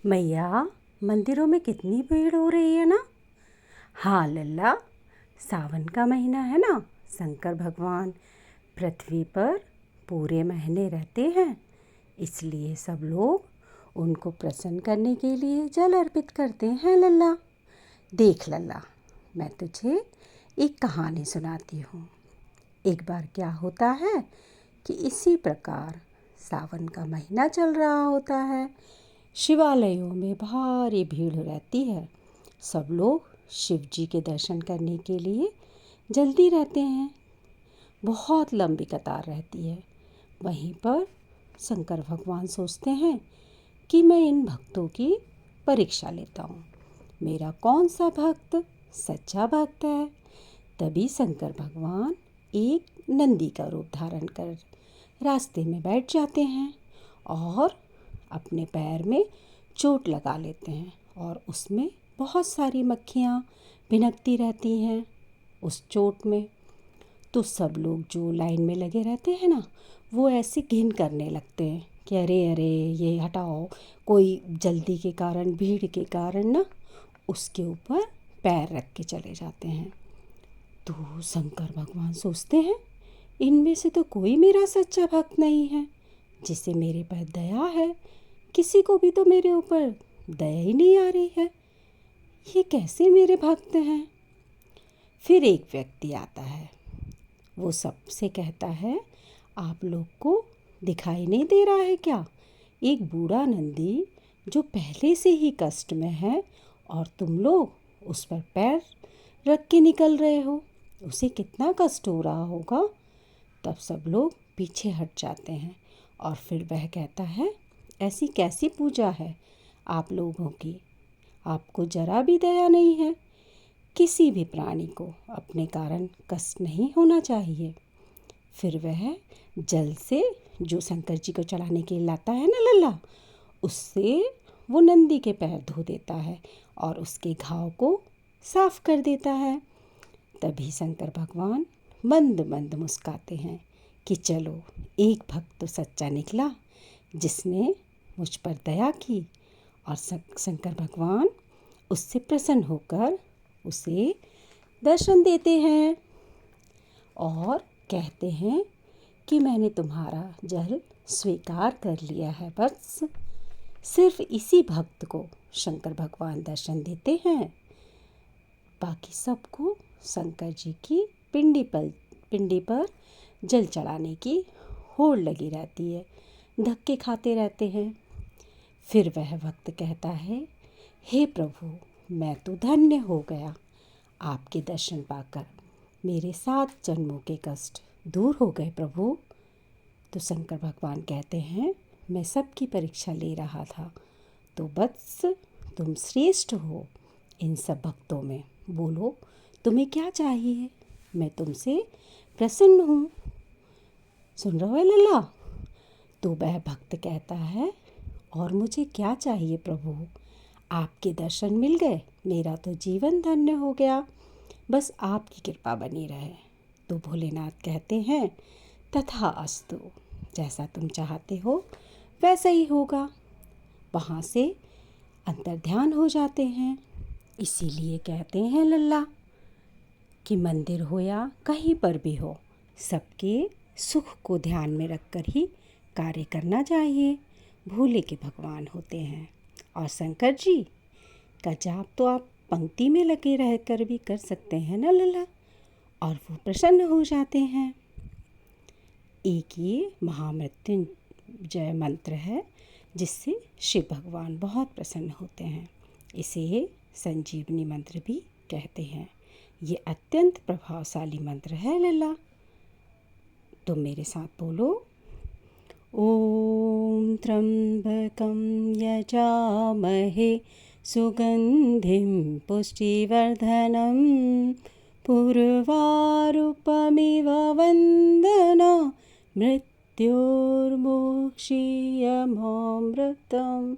मैया, मंदिरों में कितनी भीड़ हो रही है ना। हाँ लल्ला, सावन का महीना है ना। शंकर भगवान पृथ्वी पर पूरे महीने रहते हैं, इसलिए सब लोग उनको प्रसन्न करने के लिए जल अर्पित करते हैं लल्ला। देख लल्ला, मैं तुझे एक कहानी सुनाती हूँ। एक बार क्या होता है कि इसी प्रकार सावन का महीना चल रहा होता है। शिवालयों में भारी भीड़ रहती है। सब लोग शिव जी के दर्शन करने के लिए जल्दी रहते हैं। बहुत लंबी कतार रहती है। वहीं पर शंकर भगवान सोचते हैं कि मैं इन भक्तों की परीक्षा लेता हूँ, मेरा कौन सा भक्त सच्चा भक्त है। तभी शंकर भगवान एक नंदी का रूप धारण कर रास्ते में बैठ जाते हैं और अपने पैर में चोट लगा लेते हैं और उसमें बहुत सारी मक्खियाँ भिनकती रहती हैं उस चोट में। तो सब लोग जो लाइन में लगे रहते हैं ना, वो ऐसे घिन करने लगते हैं कि अरे अरे ये हटाओ। कोई जल्दी के कारण, भीड़ के कारण ना उसके ऊपर पैर रख के चले जाते हैं। तो शंकर भगवान सोचते हैं इनमें से तो कोई मेरा सच्चा भक्त नहीं है जिसे मेरे पर दया है। किसी को भी तो मेरे ऊपर दया ही नहीं आ रही है, ये कैसे मेरे भक्त हैं। फिर एक व्यक्ति आता है, वो सबसे कहता है आप लोग को दिखाई नहीं दे रहा है क्या, एक बूढ़ा नंदी जो पहले से ही कष्ट में है और तुम लोग उस पर पैर रख के निकल रहे हो, उसे कितना कष्ट हो रहा होगा। तब सब लोग पीछे हट जाते हैं और फिर वह कहता है ऐसी कैसी पूजा है आप लोगों की, आपको जरा भी दया नहीं है। किसी भी प्राणी को अपने कारण कष्ट नहीं होना चाहिए। फिर वह जल से जो शंकर जी को चढ़ाने के लिए लाता है ना लल्ला, उससे वो नंदी के पैर धो देता है और उसके घाव को साफ कर देता है। तभी शंकर भगवान मंद मंद मुस्काते हैं कि चलो एक भक्त तो सच्चा निकला जिसने मुझ पर दया की। और शंकर भगवान उससे प्रसन्न होकर उसे दर्शन देते हैं और कहते हैं कि मैंने तुम्हारा जल स्वीकार कर लिया है। बस सिर्फ इसी भक्त को शंकर भगवान दर्शन देते हैं, बाकी सबको शंकर जी की पिंडी पर जल चढ़ाने की होड़ लगी रहती है, धक्के खाते रहते हैं। फिर वह भक्त कहता है हे प्रभु, मैं तो धन्य हो गया आपके दर्शन पाकर, मेरे 7 जन्मों के कष्ट दूर हो गए प्रभु। तो शंकर भगवान कहते हैं मैं सबकी परीक्षा ले रहा था, तो बस तुम श्रेष्ठ हो इन सब भक्तों में, बोलो तुम्हें क्या चाहिए, मैं तुमसे प्रसन्न हूँ। सुन रहे हो लल्ला। तो वह भक्त कहता है और मुझे क्या चाहिए प्रभु, आपके दर्शन मिल गए, मेरा तो जीवन धन्य हो गया, बस आपकी कृपा बनी रहे। तो भोलेनाथ कहते हैं तथा अस्तु, जैसा तुम चाहते हो वैसा ही होगा। वहाँ से अंतर्ध्यान हो जाते हैं। इसीलिए कहते हैं लल्ला कि मंदिर हो या कहीं पर भी हो, सबके सुख को ध्यान में रखकर ही कार्य करना चाहिए। भोले के भगवान होते हैं और शंकर जी का जाप तो आप पंक्ति में लगे रहकर भी कर सकते हैं ना लल्ला, और वो प्रसन्न हो जाते हैं। एक ये महामृत्युंजय मंत्र है जिससे शिव भगवान बहुत प्रसन्न होते हैं। इसे संजीवनी मंत्र भी कहते हैं। ये अत्यंत प्रभावशाली मंत्र है लल्ला। तुम मेरे साथ बोलो ॐ त्र्यम्बकं यजामहे सुगन्धिं पुष्टिवर्धनं पूर्वारुकमिव वन्दना मृत्योर्मुक्षीयमामृतम्।